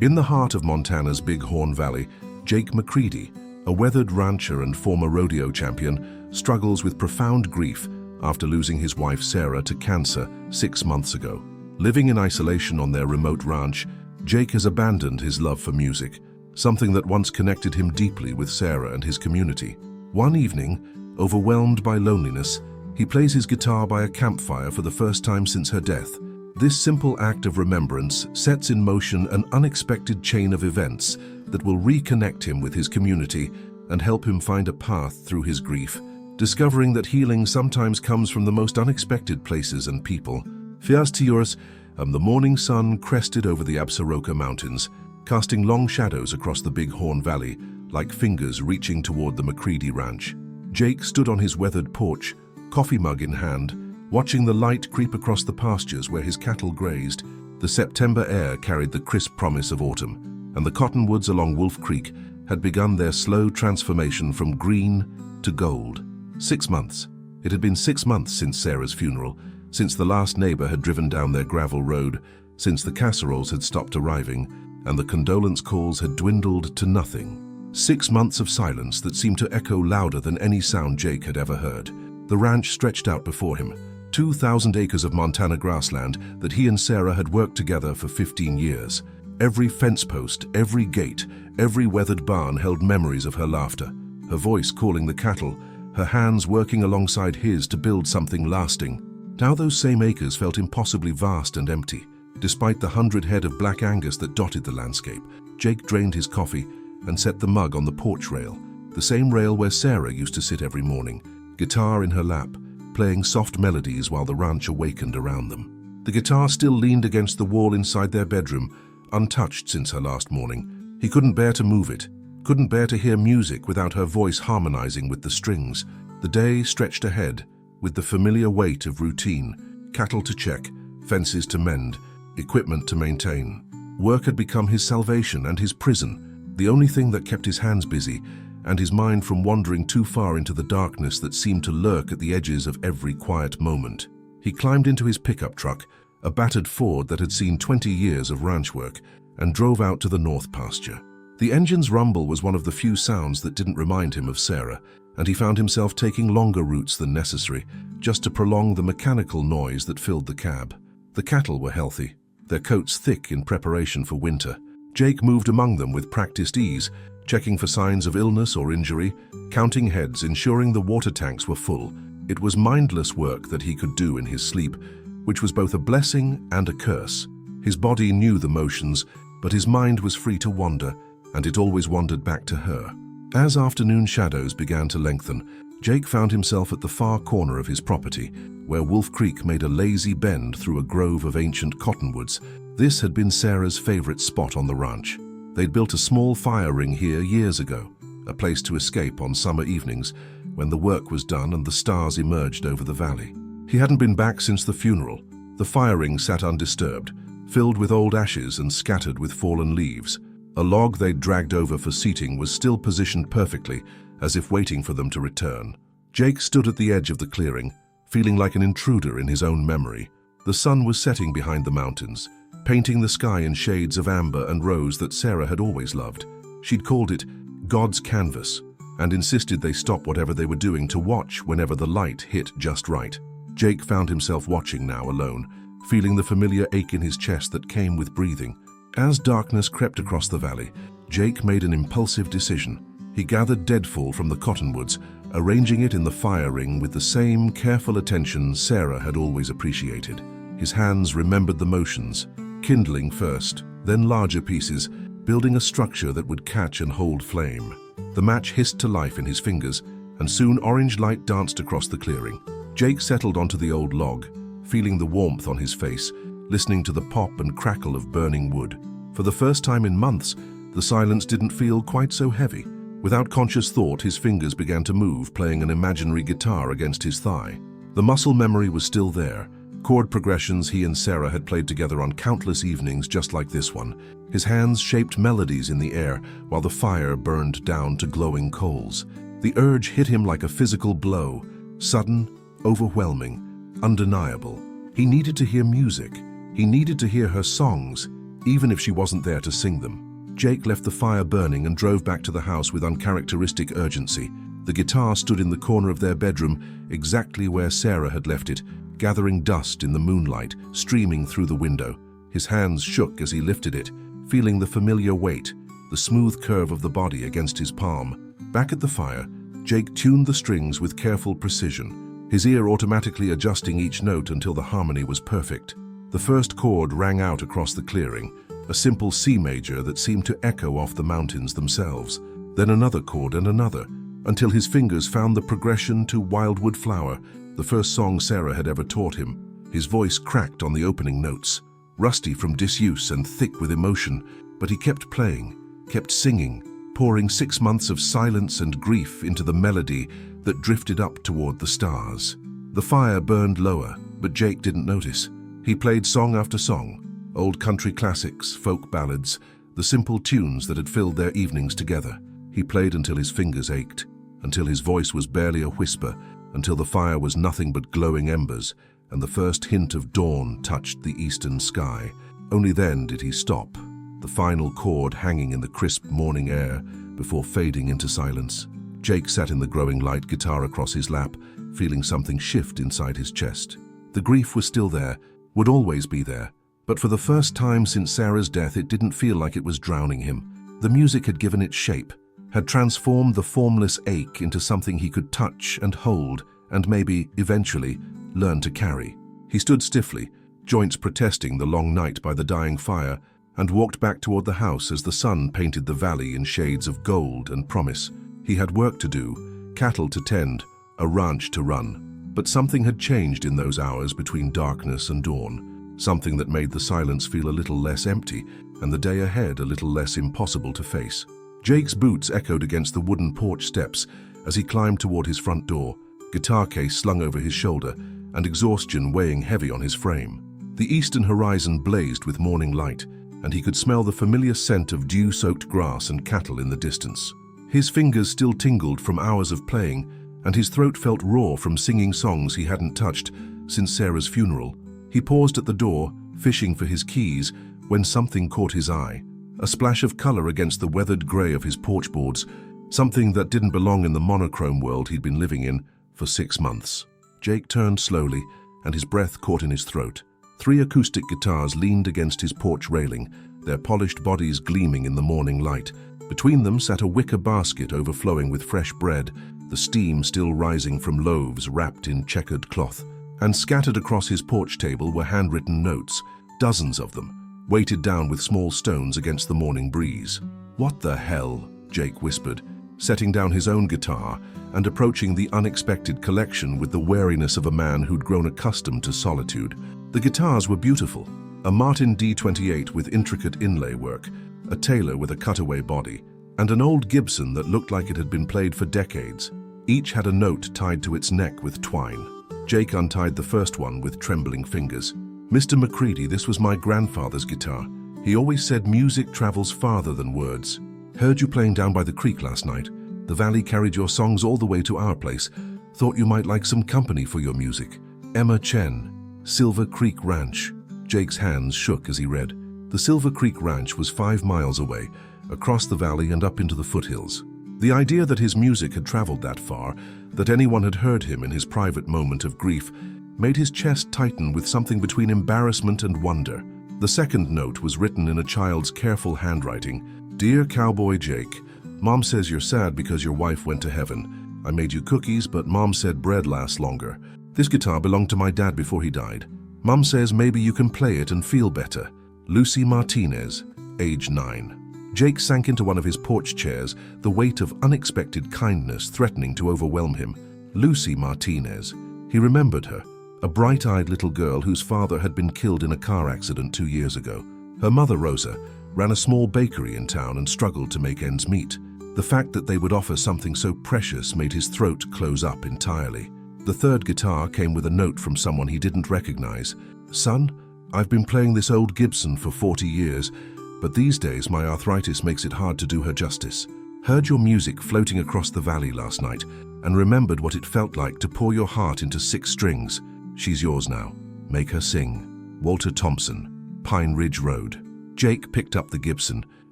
In the heart of Montana's Bighorn Valley, Jake McCready, a weathered rancher and former rodeo champion, struggles with profound grief after losing his wife Sarah to cancer 6 months ago. Living in isolation on their remote ranch, Jake has abandoned his love for music, something that once connected him deeply with Sarah and his community. One evening, overwhelmed by loneliness, he plays his guitar by a campfire for the first time since her death. This simple act of remembrance sets in motion an unexpected chain of events that will reconnect him with his community and help him find a path through his grief, discovering that healing sometimes comes from the most unexpected places and people. The morning sun crested over the Absaroka Mountains, casting long shadows across the Bighorn Valley, like fingers reaching toward the McCready Ranch. Jake stood on his weathered porch, coffee mug in hand, watching the light creep across the pastures where his cattle grazed. The September air carried the crisp promise of autumn, and the cottonwoods along Wolf Creek had begun their slow transformation from green to gold. 6 months. It had been 6 months since Sarah's funeral, since the last neighbor had driven down their gravel road, since the casseroles had stopped arriving, and the condolence calls had dwindled to nothing. 6 months of silence that seemed to echo louder than any sound Jake had ever heard. The ranch stretched out before him, 2,000 acres of Montana grassland that he and Sarah had worked together for 15 years. Every fence post, every gate, every weathered barn held memories of her laughter, her voice calling the cattle, her hands working alongside his to build something lasting. Now those same acres felt impossibly vast and empty. Despite the 100 head of black Angus that dotted the landscape, Jake drained his coffee and set the mug on the porch rail, the same rail where Sarah used to sit every morning, guitar in her lap, playing soft melodies while the ranch awakened around them. The guitar still leaned against the wall inside their bedroom, untouched since her last morning. He couldn't bear to move it, couldn't bear to hear music without her voice harmonizing with the strings. The day stretched ahead, with the familiar weight of routine, cattle to check, fences to mend, equipment to maintain. Work had become his salvation and his prison, the only thing that kept his hands busy and his mind from wandering too far into the darkness that seemed to lurk at the edges of every quiet moment. He climbed into his pickup truck, a battered Ford that had seen 20 years of ranch work, and drove out to the north pasture. The engine's rumble was one of the few sounds that didn't remind him of Sarah, and he found himself taking longer routes than necessary, just to prolong the mechanical noise that filled the cab. The cattle were healthy, their coats thick in preparation for winter. Jake moved among them with practiced ease, checking for signs of illness or injury, counting heads, ensuring the water tanks were full. It was mindless work that he could do in his sleep, which was both a blessing and a curse. His body knew the motions, but his mind was free to wander, and it always wandered back to her. As afternoon shadows began to lengthen, Jake found himself at the far corner of his property, where Wolf Creek made a lazy bend through a grove of ancient cottonwoods. This had been Sarah's favorite spot on the ranch. They'd built a small fire ring here years ago, a place to escape on summer evenings when the work was done and the stars emerged over the valley. He hadn't been back since the funeral. The fire ring sat undisturbed, filled with old ashes and scattered with fallen leaves. A log they'd dragged over for seating was still positioned perfectly, as if waiting for them to return. Jake stood at the edge of the clearing, feeling like an intruder in his own memory. The sun was setting behind the mountains, painting the sky in shades of amber and rose that Sarah had always loved. She'd called it God's canvas, and insisted they stop whatever they were doing to watch whenever the light hit just right. Jake found himself watching now alone, feeling the familiar ache in his chest that came with breathing. As darkness crept across the valley, Jake made an impulsive decision. He gathered deadfall from the cottonwoods, arranging it in the fire ring with the same careful attention Sarah had always appreciated. His hands remembered the motions, kindling first, then larger pieces, building a structure that would catch and hold flame. The match hissed to life in his fingers, and soon orange light danced across the clearing. Jake settled onto the old log, feeling the warmth on his face, listening to the pop and crackle of burning wood. For the first time in months, the silence didn't feel quite so heavy. Without conscious thought, his fingers began to move, playing an imaginary guitar against his thigh. The muscle memory was still there, chord progressions he and Sarah had played together on countless evenings just like this one. His hands shaped melodies in the air while the fire burned down to glowing coals. The urge hit him like a physical blow, sudden, overwhelming, undeniable. He needed to hear music. He needed to hear her songs, even if she wasn't there to sing them. Jake left the fire burning and drove back to the house with uncharacteristic urgency. The guitar stood in the corner of their bedroom, exactly where Sarah had left it, gathering dust in the moonlight, streaming through the window. His hands shook as he lifted it, feeling the familiar weight, the smooth curve of the body against his palm. Back at the fire, Jake tuned the strings with careful precision, his ear automatically adjusting each note until the harmony was perfect. The first chord rang out across the clearing, a simple C major that seemed to echo off the mountains themselves. Then another chord and another, until his fingers found the progression to Wildwood Flower, the first song Sarah had ever taught him. His voice cracked on the opening notes, rusty from disuse and thick with emotion, but he kept playing, kept singing, pouring 6 months of silence and grief into the melody that drifted up toward the stars. The fire burned lower, but Jake didn't notice. He played song after song, old country classics, folk ballads, the simple tunes that had filled their evenings together. He played until his fingers ached, until his voice was barely a whisper, until the fire was nothing but glowing embers, and the first hint of dawn touched the eastern sky. Only then did he stop, the final chord hanging in the crisp morning air before fading into silence. Jake sat in the growing light, guitar across his lap, feeling something shift inside his chest. The grief was still there, would always be there, but for the first time since Sarah's death it didn't feel like it was drowning him. The music had given it shape, had transformed the formless ache into something he could touch and hold, and maybe, eventually, learn to carry. He stood stiffly, joints protesting the long night by the dying fire, and walked back toward the house as the sun painted the valley in shades of gold and promise. He had work to do, cattle to tend, a ranch to run. But something had changed in those hours between darkness and dawn, something that made the silence feel a little less empty and the day ahead a little less impossible to face. Jake's boots echoed against the wooden porch steps as he climbed toward his front door, guitar case slung over his shoulder and exhaustion weighing heavy on his frame. The eastern horizon blazed with morning light, and he could smell the familiar scent of dew-soaked grass and cattle in the distance. His fingers still tingled from hours of playing, and his throat felt raw from singing songs he hadn't touched since Sarah's funeral. He paused at the door, fishing for his keys, when something caught his eye. A splash of color against the weathered gray of his porch boards, something that didn't belong in the monochrome world he'd been living in for 6 months. Jake turned slowly, and his breath caught in his throat. 3 acoustic guitars leaned against his porch railing, their polished bodies gleaming in the morning light. Between them sat a wicker basket overflowing with fresh bread, the steam still rising from loaves wrapped in checkered cloth. And scattered across his porch table were handwritten notes, dozens of them, weighted down with small stones against the morning breeze. "What the hell?" Jake whispered, setting down his own guitar and approaching the unexpected collection with the wariness of a man who'd grown accustomed to solitude. The guitars were beautiful, a Martin D28 with intricate inlay work, a Taylor with a cutaway body, and an old Gibson that looked like it had been played for decades. Each had a note tied to its neck with twine. Jake untied the first one with trembling fingers. "Mr. McCready, this was my grandfather's guitar. He always said music travels farther than words. Heard you playing down by the creek last night. The valley carried your songs all the way to our place. Thought you might like some company for your music. Emma Chen, Silver Creek Ranch." Jake's hands shook as he read. The Silver Creek Ranch was 5 miles away, across the valley and up into the foothills. The idea that his music had traveled that far, that anyone had heard him in his private moment of grief, made his chest tighten with something between embarrassment and wonder. The second note was written in a child's careful handwriting. "Dear Cowboy Jake, Mom says you're sad because your wife went to heaven. I made you cookies, but Mom said bread lasts longer. This guitar belonged to my dad before he died. Mom says maybe you can play it and feel better. Lucy Martinez, age 9. Jake sank into one of his porch chairs, the weight of unexpected kindness threatening to overwhelm him. Lucy Martinez. He remembered her, a bright-eyed little girl whose father had been killed in a car accident 2 years ago. Her mother, Rosa, ran a small bakery in town and struggled to make ends meet. The fact that they would offer something so precious made his throat close up entirely. The third guitar came with a note from someone he didn't recognize. "Son, I've been playing this old Gibson for 40 years, but these days my arthritis makes it hard to do her justice. Heard your music floating across the valley last night and remembered what it felt like to pour your heart into 6 strings. She's yours now. Make her sing. Walter Thompson, Pine Ridge Road." Jake picked up the Gibson,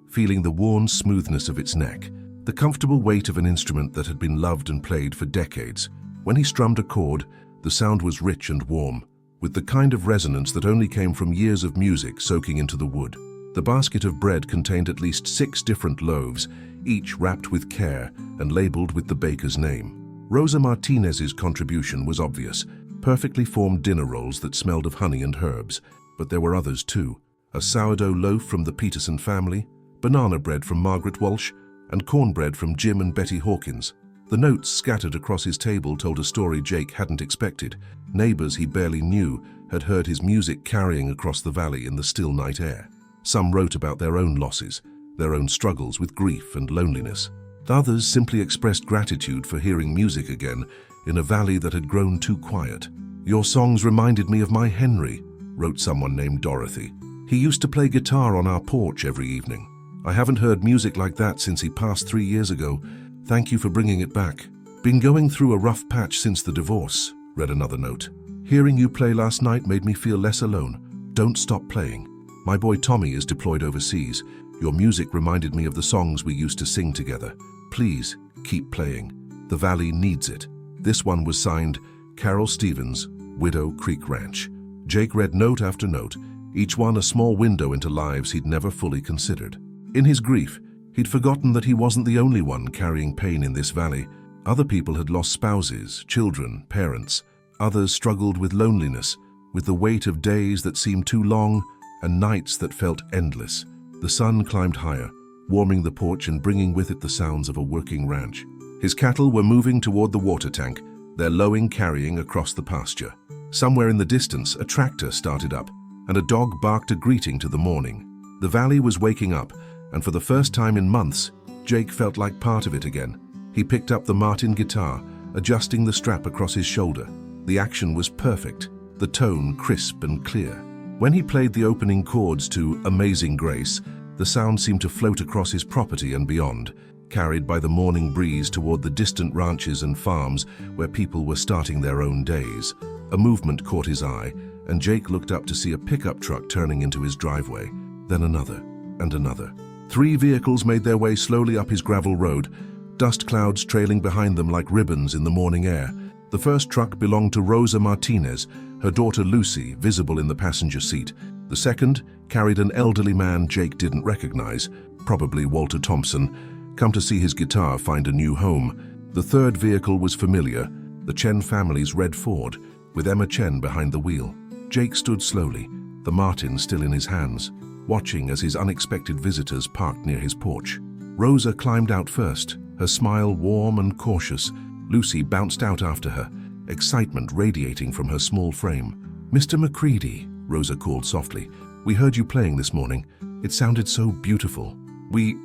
feeling the worn smoothness of its neck, the comfortable weight of an instrument that had been loved and played for decades. When he strummed a chord, the sound was rich and warm, with the kind of resonance that only came from years of music soaking into the wood. The basket of bread contained at least 6 different loaves, each wrapped with care and labeled with the baker's name. Rosa Martinez's contribution was obvious, perfectly formed dinner rolls that smelled of honey and herbs, but there were others too. A sourdough loaf from the Peterson family, banana bread from Margaret Walsh, and cornbread from Jim and Betty Hawkins. The notes scattered across his table told a story Jake hadn't expected. Neighbors he barely knew had heard his music carrying across the valley in the still night air. Some wrote about their own losses, their own struggles with grief and loneliness. Others simply expressed gratitude for hearing music again in a valley that had grown too quiet. "Your songs reminded me of my Henry," wrote someone named Dorothy. "He used to play guitar on our porch every evening. I haven't heard music like that since he passed 3 years ago. Thank you for bringing it back. Been going through a rough patch since the divorce," read another note. "Hearing you play last night made me feel less alone. Don't stop playing. My boy Tommy is deployed overseas. Your music reminded me of the songs we used to sing together. Please keep playing. The valley needs it." This one was signed Carol Stevens, Widow Creek Ranch. Jake read note after note, each one a small window into lives he'd never fully considered. In his grief, he'd forgotten that he wasn't the only one carrying pain in this valley. Other people had lost spouses, children, parents. Others struggled with loneliness, with the weight of days that seemed too long and nights that felt endless. The sun climbed higher, warming the porch and bringing with it the sounds of a working ranch. His cattle were moving toward the water tank, their lowing carrying across the pasture. Somewhere in the distance, a tractor started up, and a dog barked a greeting to the morning. The valley was waking up, and for the first time in months, Jake felt like part of it again. He picked up the Martin guitar, adjusting the strap across his shoulder. The action was perfect, the tone crisp and clear. When he played the opening chords to Amazing Grace, the sound seemed to float across his property and beyond, carried by the morning breeze toward the distant ranches and farms where people were starting their own days. A movement caught his eye, and Jake looked up to see a pickup truck turning into his driveway, then another and another. 3 vehicles made their way slowly up his gravel road, dust clouds trailing behind them like ribbons in the morning air. The first truck belonged to Rosa Martinez, her daughter Lucy, visible in the passenger seat. The second carried an elderly man Jake didn't recognize, probably Walter Thompson, come to see his guitar find a new home. The third vehicle was familiar, the Chen family's red Ford, with Emma Chen behind the wheel. Jake stood slowly, the Martin still in his hands, watching as his unexpected visitors parked near his porch. Rosa climbed out first, her smile warm and cautious. Lucy bounced out after her, excitement radiating from her small frame. "Mr. McCready," Rosa called softly, "we heard you playing this morning. It sounded so beautiful. We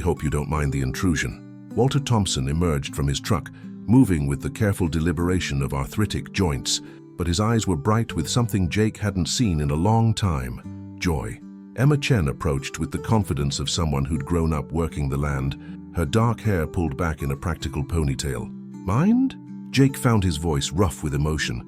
hope you don't mind the intrusion." Walter Thompson emerged from his truck, moving with the careful deliberation of arthritic joints, but his eyes were bright with something Jake hadn't seen in a long time: joy. Emma Chen approached with the confidence of someone who'd grown up working the land, her dark hair pulled back in a practical ponytail. "Mind?" Jake found his voice rough with emotion.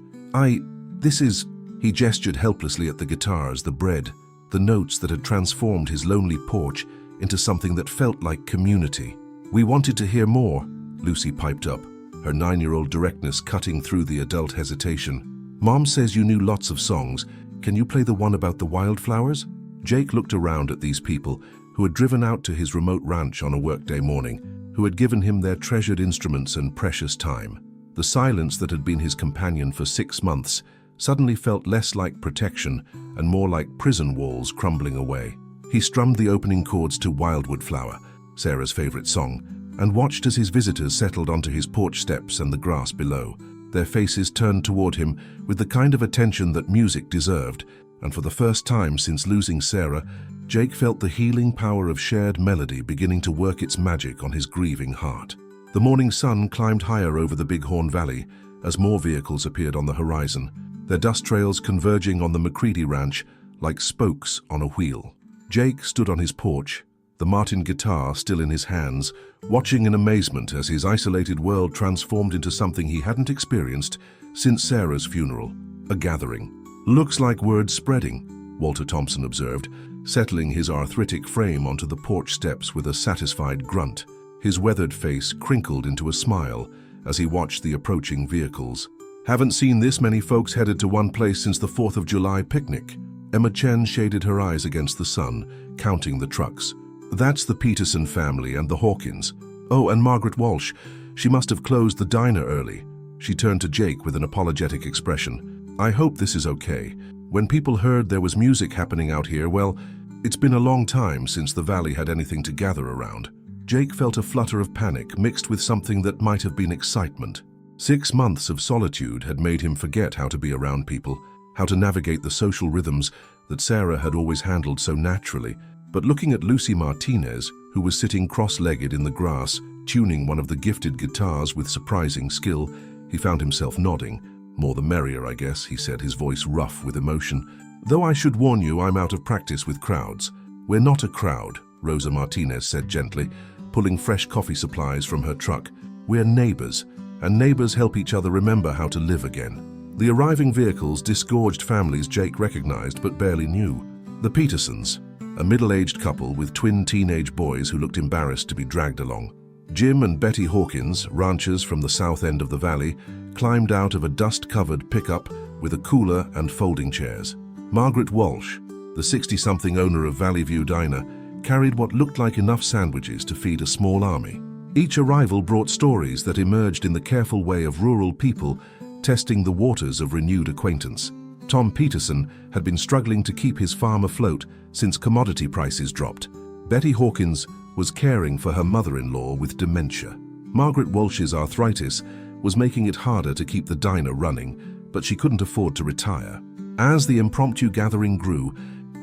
This is..." He gestured helplessly at the guitars, the bread, the notes that had transformed his lonely porch into something that felt like community. "We wanted to hear more," Lucy piped up, her 9-year-old directness cutting through the adult hesitation. "Mom says you knew lots of songs. Can you play the one about the wildflowers?" Jake looked around at these people who had driven out to his remote ranch on a workday morning, who had given him their treasured instruments and precious time. The silence that had been his companion for 6 months suddenly felt less like protection and more like prison walls crumbling away. He strummed the opening chords to Wildwood Flower, Sarah's favorite song, and watched as his visitors settled onto his porch steps and the grass below. Their faces turned toward him with the kind of attention that music deserved, and for the first time since losing Sarah, Jake felt the healing power of shared melody beginning to work its magic on his grieving heart. The morning sun climbed higher over the Bighorn Valley as more vehicles appeared on the horizon, their dust trails converging on the McCready Ranch like spokes on a wheel. Jake stood on his porch, the Martin guitar still in his hands, watching in amazement as his isolated world transformed into something he hadn't experienced since Sarah's funeral, a gathering. "Looks like word's spreading," Walter Thompson observed, settling his arthritic frame onto the porch steps with a satisfied grunt. His weathered face crinkled into a smile as he watched the approaching vehicles. "Haven't seen this many folks headed to one place since the 4th of July picnic." Emma Chen shaded her eyes against the sun, counting the trucks. "That's the Peterson family and the Hawkins. Oh, and Margaret Walsh. She must have closed the diner early." She turned to Jake with an apologetic expression. "I hope this is okay. When people heard there was music happening out here, well, it's been a long time since the valley had anything to gather around." Jake felt a flutter of panic mixed with something that might have been excitement. 6 months of solitude had made him forget how to be around people, how to navigate the social rhythms that Sarah had always handled so naturally. But looking at Lucy Martinez, who was sitting cross-legged in the grass, tuning one of the gifted guitars with surprising skill, he found himself nodding. "More the merrier, I guess," he said, his voice rough with emotion. "Though I should warn you, I'm out of practice with crowds." "We're not a crowd," Rosa Martinez said gently, pulling fresh coffee supplies from her truck. "We're neighbors, and neighbors help each other remember how to live again." The arriving vehicles disgorged families Jake recognized but barely knew. The Petersons, a middle-aged couple with twin teenage boys who looked embarrassed to be dragged along. Jim and Betty Hawkins, ranchers from the south end of the valley, climbed out of a dust-covered pickup with a cooler and folding chairs. Margaret Walsh, the 60-something owner of Valley View Diner, carried what looked like enough sandwiches to feed a small army. Each arrival brought stories that emerged in the careful way of rural people testing the waters of renewed acquaintance. Tom Peterson had been struggling to keep his farm afloat since commodity prices dropped. Betty Hawkins was caring for her mother-in-law with dementia. Margaret Walsh's arthritis was making it harder to keep the diner running, but she couldn't afford to retire. As the impromptu gathering grew,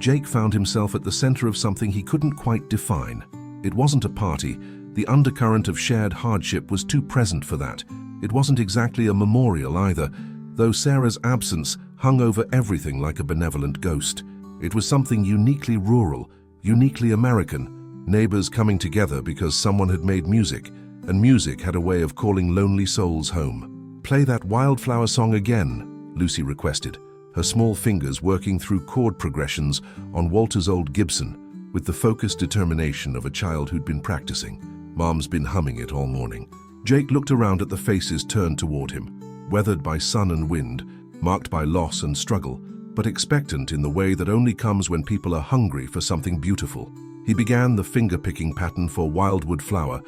Jake found himself at the center of something he couldn't quite define. It wasn't a party. The undercurrent of shared hardship was too present for that. It wasn't exactly a memorial either, though Sarah's absence hung over everything like a benevolent ghost. It was something uniquely rural, uniquely American, neighbors coming together because someone had made music, and music had a way of calling lonely souls home. "Play that Wildflower song again," Lucy requested, her small fingers working through chord progressions on Walter's old Gibson with the focused determination of a child who'd been practicing. "Mom's been humming it all morning." Jake looked around at the faces turned toward him, weathered by sun and wind, marked by loss and struggle, but expectant in the way that only comes when people are hungry for something beautiful. He began the finger-picking pattern for Wildwood Flower,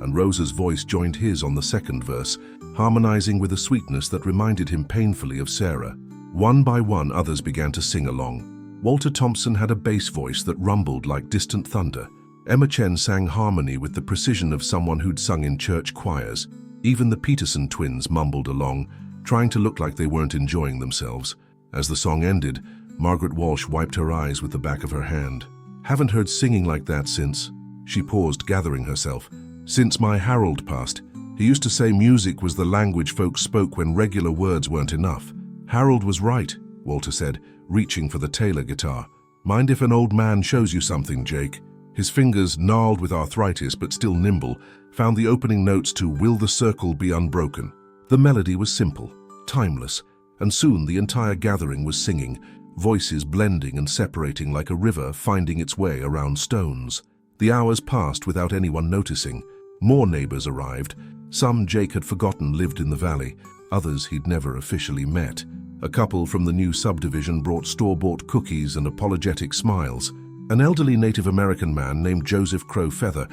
and Rosa's voice joined his on the second verse, harmonizing with a sweetness that reminded him painfully of Sarah. One by one, others began to sing along. Walter Thompson had a bass voice that rumbled like distant thunder. Emma Chen sang harmony with the precision of someone who'd sung in church choirs. Even the Peterson twins mumbled along, trying to look like they weren't enjoying themselves. As the song ended, Margaret Walsh wiped her eyes with the back of her hand. "Haven't heard singing like that since." She paused, gathering herself. "Since my Harold passed. He used to say music was the language folks spoke when regular words weren't enough." "Harold was right," Walter said, reaching for the Taylor guitar. "Mind if an old man shows you something, Jake?" His fingers, gnarled with arthritis but still nimble, found the opening notes to "Will the Circle Be Unbroken." The melody was simple, timeless, and soon the entire gathering was singing, voices blending and separating like a river finding its way around stones. The hours passed without anyone noticing. More neighbors arrived. Some Jake had forgotten lived in the valley, others he'd never officially met. A couple from the new subdivision brought store-bought cookies and apologetic smiles. An elderly Native American man named Joseph Crow Feather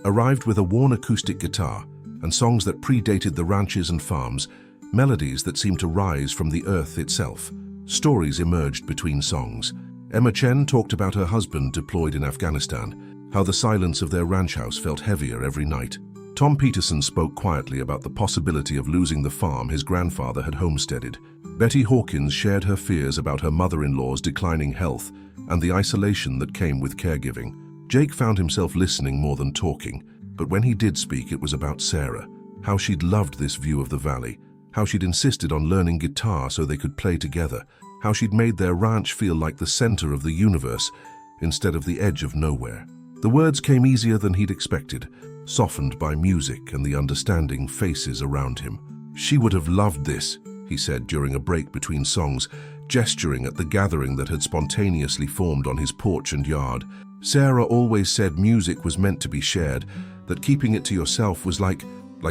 arrived with a worn acoustic guitar and songs that predated the ranches and farms, melodies that seemed to rise from the earth itself. Stories emerged between songs. Emma Chen talked about her husband deployed in Afghanistan, how the silence of their ranch house felt heavier every night. Tom Peterson spoke quietly about the possibility of losing the farm his grandfather had homesteaded. Betty Hawkins shared her fears about her mother-in-law's declining health and the isolation that came with caregiving. Jake found himself listening more than talking, but when he did speak, it was about Sarah, how she'd loved this view of the valley, how she'd insisted on learning guitar so they could play together, how she'd made their ranch feel like the center of the universe instead of the edge of nowhere. The words came easier than he'd expected, softened by music and the understanding faces around him. "She would have loved this," he said during a break between songs, gesturing at the gathering that had spontaneously formed on his porch and yard. Sarah always said music was meant to be shared, that keeping it to yourself was like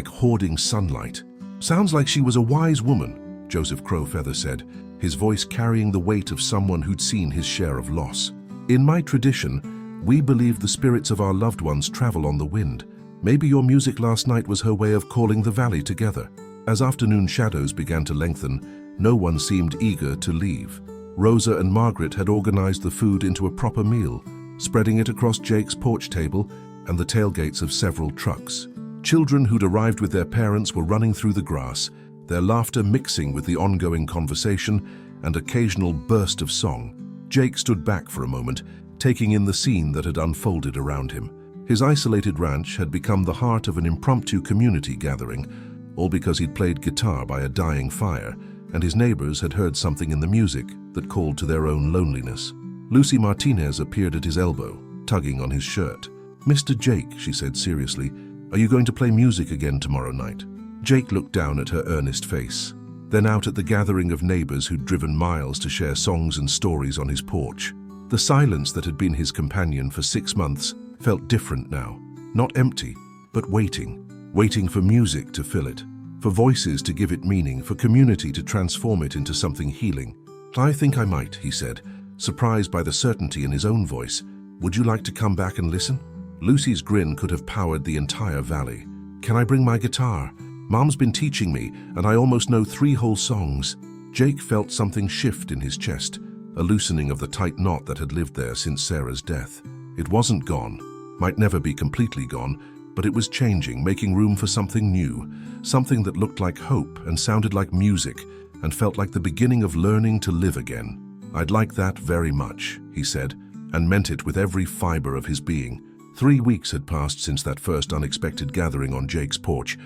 hoarding sunlight. Sounds like she was a wise woman, Joseph Crowfeather said, his voice carrying the weight of someone who'd seen his share of loss. In my tradition, we believe the spirits of our loved ones travel on the wind. Maybe your music last night was her way of calling the valley together. As afternoon shadows began to lengthen, no one seemed eager to leave. Rosa and Margaret had organized the food into a proper meal, spreading it across Jake's porch table and the tailgates of several trucks. Children who'd arrived with their parents were running through the grass, their laughter mixing with the ongoing conversation and occasional burst of song. Jake stood back for a moment, taking in the scene that had unfolded around him. His isolated ranch had become the heart of an impromptu community gathering, all because he'd played guitar by a dying fire, and his neighbors had heard something in the music that called to their own loneliness. Lucy Martinez appeared at his elbow, tugging on his shirt. "Mr. Jake," she said seriously, "are you going to play music again tomorrow night?" Jake looked down at her earnest face, then out at the gathering of neighbors who'd driven miles to share songs and stories on his porch. The silence that had been his companion for 6 months felt different now, not empty, but waiting for music to fill it, for voices to give it meaning, for community to transform it into something healing. "I think I might," he said, surprised by the certainty in his own voice. "Would you like to come back and listen?" Lucy's grin could have powered the entire valley. "Can I bring my guitar? Mom's been teaching me, and I almost know 3 whole songs." Jake felt something shift in his chest, a loosening of the tight knot that had lived there since Sarah's death. It wasn't gone, might never be completely gone, but it was changing, making room for something new, something that looked like hope and sounded like music and felt like the beginning of learning to live again. "I'd like that very much," he said, and meant it with every fiber of his being. 3 weeks had passed since that first unexpected gathering on Jake's porch,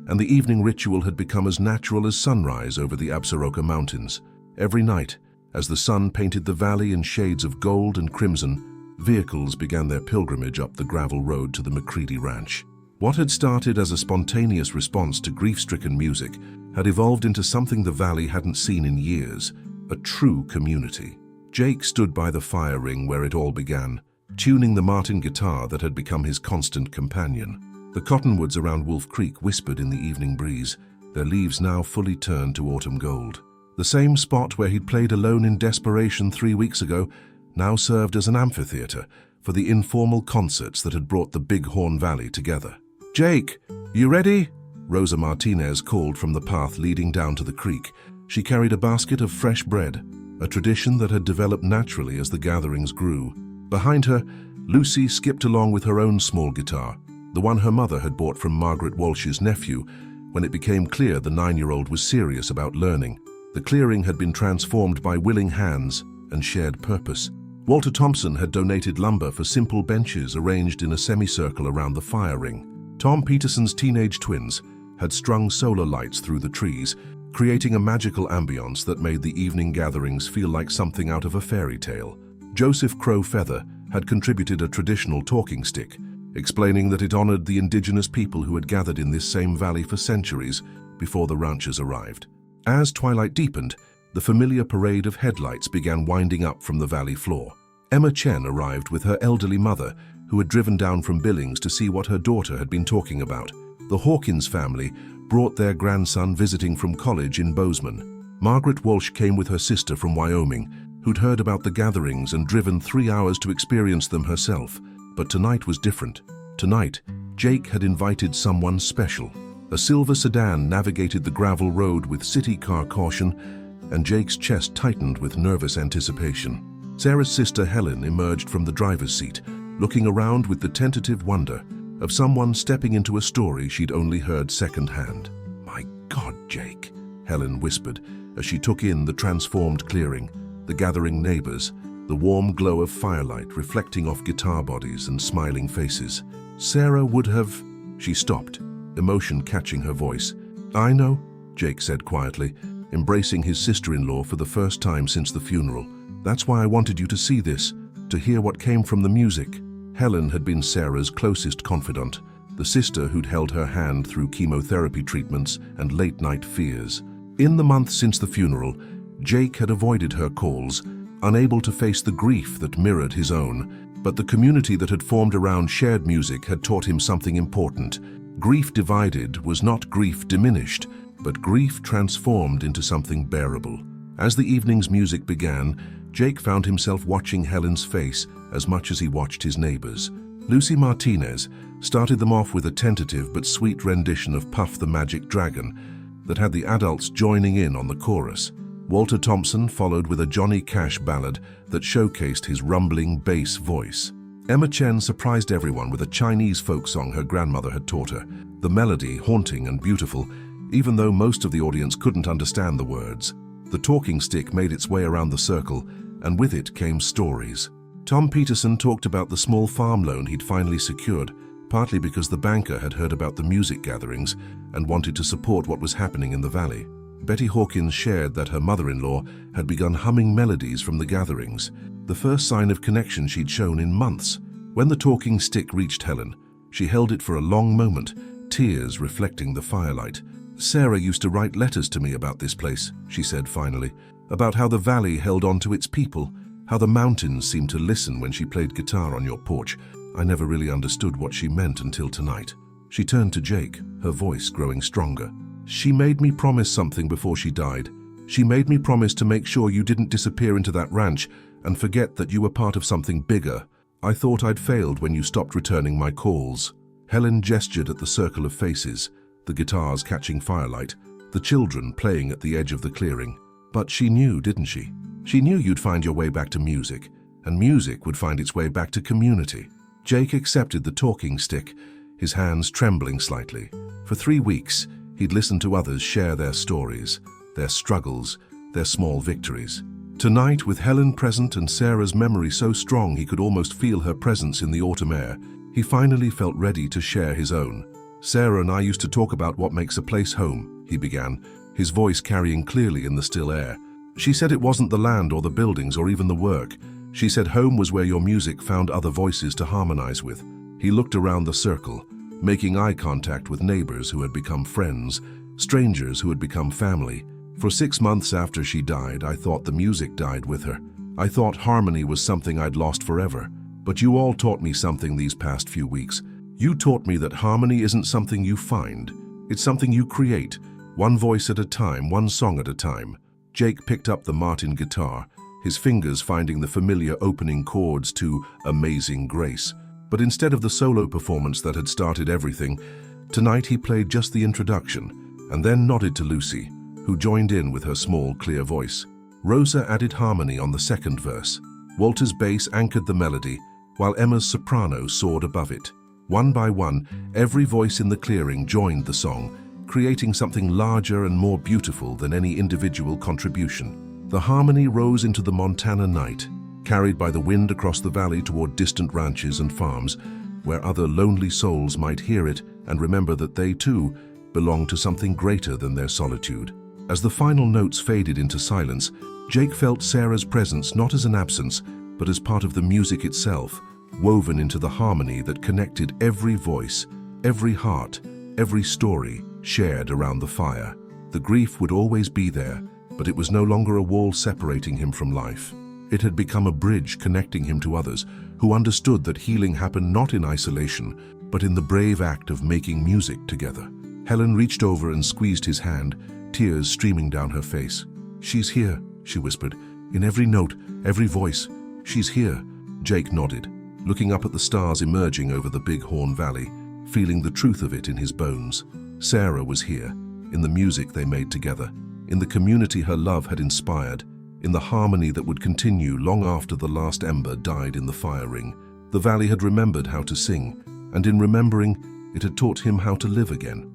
and the evening ritual had become as natural as sunrise over the Absaroka Mountains. Every night, as the sun painted the valley in shades of gold and crimson, vehicles began their pilgrimage up the gravel road to the McCready Ranch. What had started as a spontaneous response to grief-stricken music had evolved into something the valley hadn't seen in years, a true community. Jake stood by the fire ring where it all began, tuning the Martin guitar that had become his constant companion. The cottonwoods around Wolf Creek whispered in the evening breeze, their leaves now fully turned to autumn gold. The same spot where he'd played alone in desperation 3 weeks ago now served as an amphitheater for the informal concerts that had brought the Bighorn Valley together. "Jake, you ready?" Rosa Martinez called from the path leading down to the creek. She carried a basket of fresh bread, a tradition that had developed naturally as the gatherings grew. Behind her, Lucy skipped along with her own small guitar, the one her mother had bought from Margaret Walsh's nephew, when it became clear the 9-year-old was serious about learning. The clearing had been transformed by willing hands and shared purpose. Walter Thompson had donated lumber for simple benches arranged in a semicircle around the fire ring. Tom Peterson's teenage twins had strung solar lights through the trees, creating a magical ambience that made the evening gatherings feel like something out of a fairy tale. Joseph Crowfeather had contributed a traditional talking stick, explaining that it honored the indigenous people who had gathered in this same valley for centuries before the ranchers arrived. As twilight deepened, the familiar parade of headlights began winding up from the valley floor. Emma Chen arrived with her elderly mother, who had driven down from Billings to see what her daughter had been talking about. The Hawkins family brought their grandson visiting from college in Bozeman. Margaret Walsh came with her sister from Wyoming, who'd heard about the gatherings and driven 3 hours to experience them herself. But tonight was different. Tonight, Jake had invited someone special. A silver sedan navigated the gravel road with city car caution, and Jake's chest tightened with nervous anticipation. Sarah's sister Helen emerged from the driver's seat, looking around with the tentative wonder of someone stepping into a story she'd only heard secondhand. "My God, Jake," Helen whispered as she took in the transformed clearing, the gathering neighbors, the warm glow of firelight reflecting off guitar bodies and smiling faces. Sarah would have... She stopped, emotion catching her voice. "I know," Jake said quietly, embracing his sister-in-law for the first time since the funeral. "That's why I wanted you to see this, to hear what came from the music." Helen had been Sarah's closest confidant, the sister who'd held her hand through chemotherapy treatments and late-night fears. In the months since the funeral, Jake had avoided her calls, unable to face the grief that mirrored his own, but the community that had formed around shared music had taught him something important. Grief divided was not grief diminished, but grief transformed into something bearable. As the evening's music began, Jake found himself watching Helen's face as much as he watched his neighbors. Lucy Martinez started them off with a tentative but sweet rendition of Puff the Magic Dragon that had the adults joining in on the chorus. Walter Thompson followed with a Johnny Cash ballad that showcased his rumbling bass voice. Emma Chen surprised everyone with a Chinese folk song her grandmother had taught her, the melody haunting and beautiful, even though most of the audience couldn't understand the words. The talking stick made its way around the circle, and with it came stories. Tom Peterson talked about the small farm loan he'd finally secured, partly because the banker had heard about the music gatherings and wanted to support what was happening in the valley. Betty Hawkins shared that her mother-in-law had begun humming melodies from the gatherings, the first sign of connection she'd shown in months. When the talking stick reached Helen, she held it for a long moment, tears reflecting the firelight. "Sarah used to write letters to me about this place," she said finally, "about how the valley held on to its people, how the mountains seemed to listen when she played guitar on your porch. I never really understood what she meant until tonight." She turned to Jake, her voice growing stronger. "She made me promise something before she died. She made me promise to make sure you didn't disappear into that ranch and forget that you were part of something bigger. I thought I'd failed when you stopped returning my calls." Helen gestured at the circle of faces, the guitars catching firelight, the children playing at the edge of the clearing. "But she knew, didn't she? She knew you'd find your way back to music, and music would find its way back to community." Jake accepted the talking stick, his hands trembling slightly. For 3 weeks, he'd listened to others share their stories, their struggles, their small victories. Tonight, with Helen present and Sarah's memory so strong he could almost feel her presence in the autumn air, he finally felt ready to share his own. "Sarah and I used to talk about what makes a place home," he began, his voice carrying clearly in the still air. "She said it wasn't the land or the buildings or even the work. She said home was where your music found other voices to harmonize with." He looked around the circle, making eye contact with neighbors who had become friends, strangers who had become family. "For 6 months after she died, I thought the music died with her. I thought harmony was something I'd lost forever. But you all taught me something these past few weeks. You taught me that harmony isn't something you find. It's something you create, one voice at a time, one song at a time." Jake picked up the Martin guitar, his fingers finding the familiar opening chords to Amazing Grace. But instead of the solo performance that had started everything, tonight he played just the introduction, and then nodded to Lucy, who joined in with her small, clear voice. Rosa added harmony on the second verse. Walter's bass anchored the melody, while Emma's soprano soared above it. One by one, every voice in the clearing joined the song, creating something larger and more beautiful than any individual contribution. The harmony rose into the Montana night, carried by the wind across the valley toward distant ranches and farms, where other lonely souls might hear it and remember that they, too, belonged to something greater than their solitude. As the final notes faded into silence, Jake felt Sarah's presence not as an absence, but as part of the music itself, woven into the harmony that connected every voice, every heart, every story shared around the fire. The grief would always be there, but it was no longer a wall separating him from life. It had become a bridge connecting him to others who understood that healing happened not in isolation, but in the brave act of making music together. Helen reached over and squeezed his hand, tears streaming down her face. "She's here," she whispered, "in every note, every voice. She's here." Jake nodded, looking up at the stars emerging over the Big Horn Valley, feeling the truth of it in his bones. Sarah was here, in the music they made together, in the community her love had inspired, in the harmony that would continue long after the last ember died in the fire ring. The valley had remembered how to sing, and in remembering, it had taught him how to live again.